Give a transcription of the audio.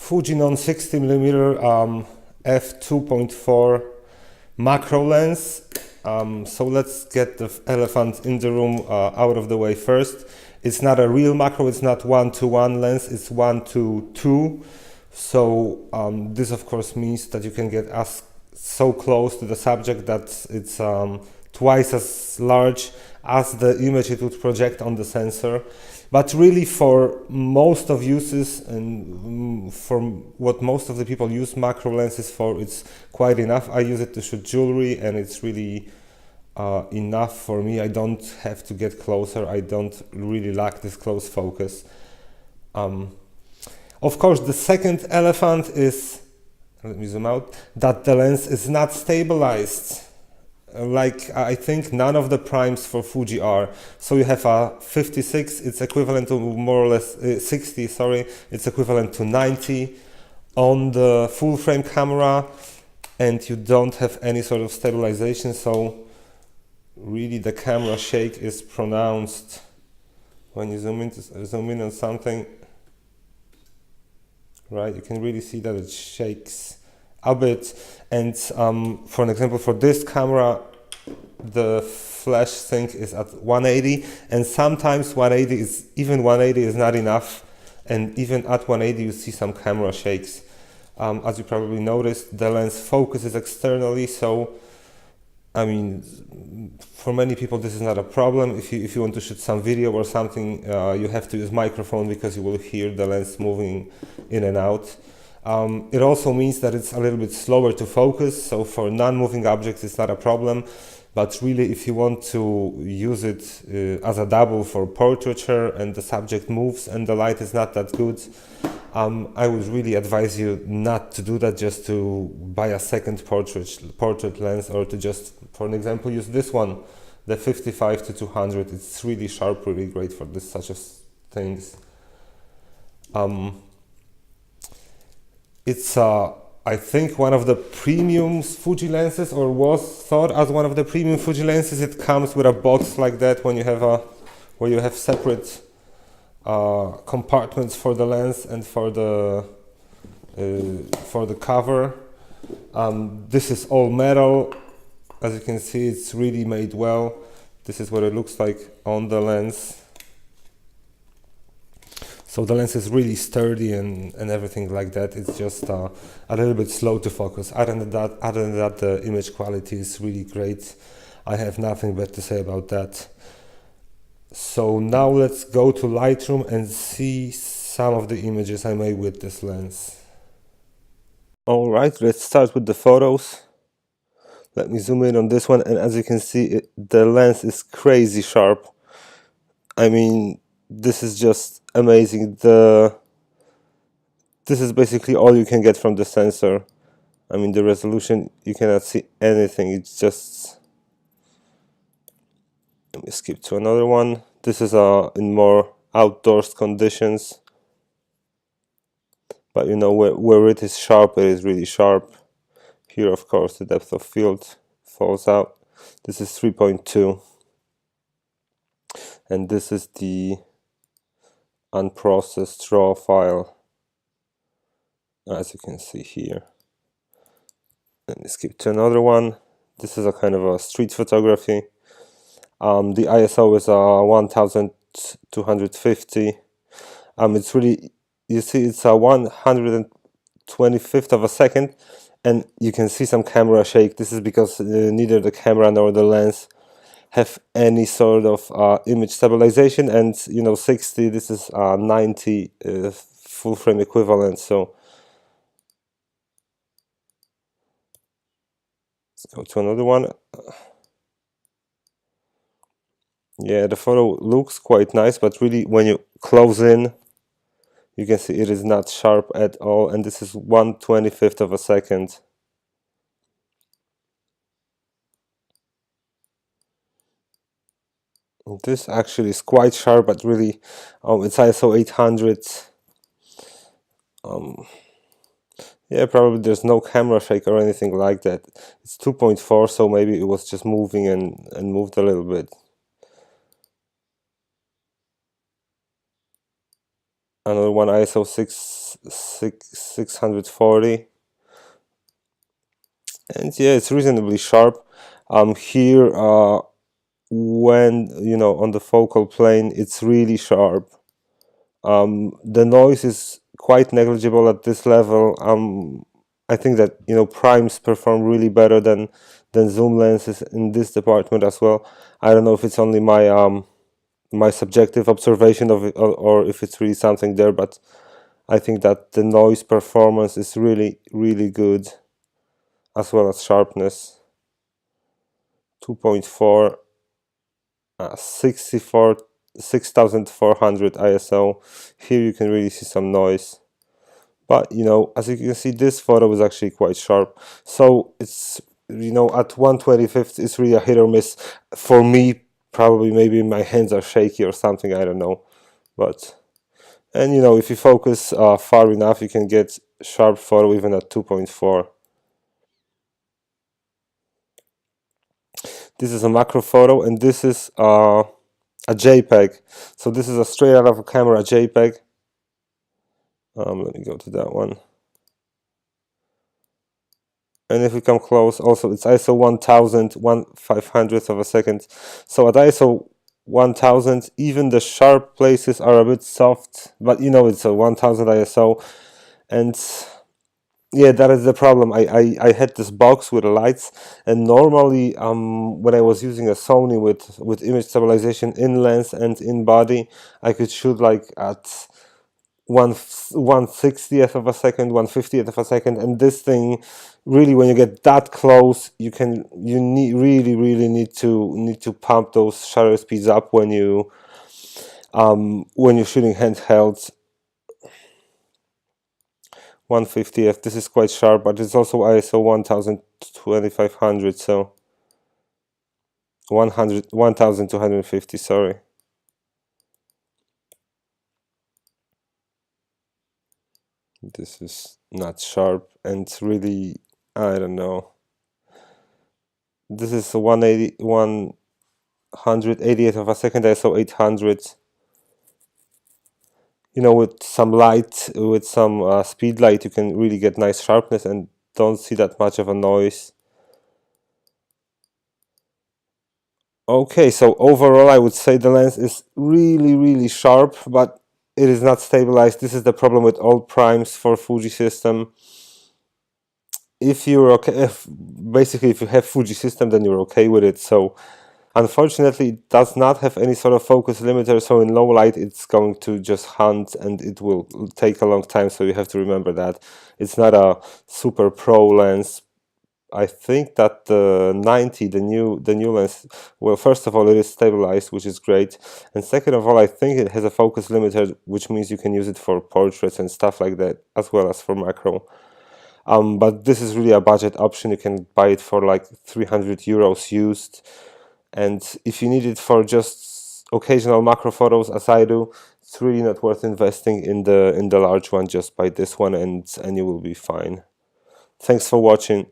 Fujinon 60mm F2.4 macro lens. So let's get the elephant in the room out of the way first. It's not a real macro, it's not 1:1 lens, it's 1:2. So this of course means that you can get so close to the subject that it's twice as large as the image it would project on the sensor. But really for most of uses and for what most of the people use macro lenses for, it's quite enough. I use it to shoot jewelry and it's really enough for me. I don't have to get closer. I don't really lack this close focus. Of course, the second elephant is, let me zoom out, that the lens is not stabilized. Like I think none of the primes for Fuji are. So you have a 56, it's equivalent to more or less 60, sorry, it's equivalent to 90 on the full frame camera, and you don't have any sort of stabilization, so really the camera shake is pronounced when you zoom in on something, right? You can really see that it shakes a bit. And for an example, for this camera the flash sync is at 180, and sometimes 180 is not enough, and even at 180 you see some camera shakes. As you probably noticed, the lens focuses externally, so I mean, for many people this is not a problem. If you want to shoot some video or something, you have to use microphone because you will hear the lens moving in and out. It also means that it's a little bit slower to focus, so for non-moving objects it's not a problem. But really, if you want to use it as a double for portraiture and the subject moves and the light is not that good, I would really advise you not to do that, just to buy a second portrait lens, or to just, for an example, use this one, the 55-200. It's really sharp, really great for this such of things. It's I think one of the premium Fuji lenses, or was thought as one of the premium Fuji lenses. It comes with a box like that when you have where you have separate compartments for the lens and for the cover. This is all metal. As you can see, it's really made well. This is what it looks like on the lens. So the lens is really sturdy and everything like that. It's just a little bit slow to focus. Other than that, the image quality is really great. I have nothing bad to say about that. So now let's go to Lightroom and see some of the images I made with this lens. Alright, let's start with the photos. Let me zoom in on this one, and as you can see, the lens is crazy sharp. I mean, this is just amazing. This is basically all you can get from the sensor. I mean, the resolution, you cannot see anything. It's just... Let me skip to another one. This is in more outdoors conditions. But you know, where it is sharp, it is really sharp. Here, of course, the depth of field falls out. This is 3.2. And this is the unprocessed raw file, as you can see here. Let me skip to another one. This is a kind of a street photography. The ISO is 1250. It's really, you see, it's a 125th of a second, and you can see some camera shake. This is because neither the camera nor the lens have any sort of image stabilization, and you know, 60, this is 90 full frame equivalent. So let's go to another one. Yeah, the photo looks quite nice, but really when you close in, you can see it is not sharp at all, and this is 1/25th of a second. This actually is quite sharp, but really it's ISO 800. Yeah, probably there's no camera shake or anything like that. It's 2.4, so maybe it was just moving and moved a little bit. another one ISO 640, and yeah, it's reasonably sharp. Here, when on the focal plane, it's really sharp. The noise is quite negligible at this level. I think that primes perform really better than zoom lenses in this department as well. I don't know if it's only my subjective observation of it, or if it's really something there, but I think that the noise performance is really, really good, as well as sharpness. 2.4, 6400 ISO. Here you can really see some noise. But as you can see, this photo is actually quite sharp. So it's at 1/25 it's really a hit or miss for me. Probably maybe my hands are shaky or something, I don't know. But if you focus far enough, you can get sharp photo even at 2.4. This is a macro photo, and this is a Jpeg. So this is a straight out of a camera Jpeg. Let me go to that one. And if we come close, also it's ISO 1000, 1/500th of a second. So at ISO 1000, even the sharp places are a bit soft, but it's a 1000 ISO, and yeah, that is the problem. I had this box with the lights, and normally when I was using a Sony with image stabilization in lens and in body, I could shoot like at 1/60th of a second, 1/50th of a second, and this thing really, when you get that close, you really need to pump those shutter speeds up when you're shooting handheld. 1/50th. This is quite sharp, but it's also ISO 2500, so 1250. Sorry. This is not sharp, and really, I don't know. This is 180th of a second, ISO 800. With some light, with some speed light, you can really get nice sharpness and don't see that much of a noise. Okay, so overall I would say the lens is really, really sharp, but it is not stabilized. This is the problem with all primes for Fuji system. If you're okay, basically if you have Fuji system, then you're okay with it. So unfortunately, it does not have any sort of focus limiter, so in low light it's going to just hunt, and it will take a long time, so you have to remember that. It's not a super pro lens. I think that the 90, the new lens, well, first of all, it is stabilized, which is great, and second of all, I think it has a focus limiter, which means you can use it for portraits and stuff like that, as well as for macro. But this is really a budget option. You can buy it for like 300 euros used, and if you need it for just occasional macro photos, as I do, it's really not worth investing in the large one. Just buy this one, and you will be fine. Thanks for watching.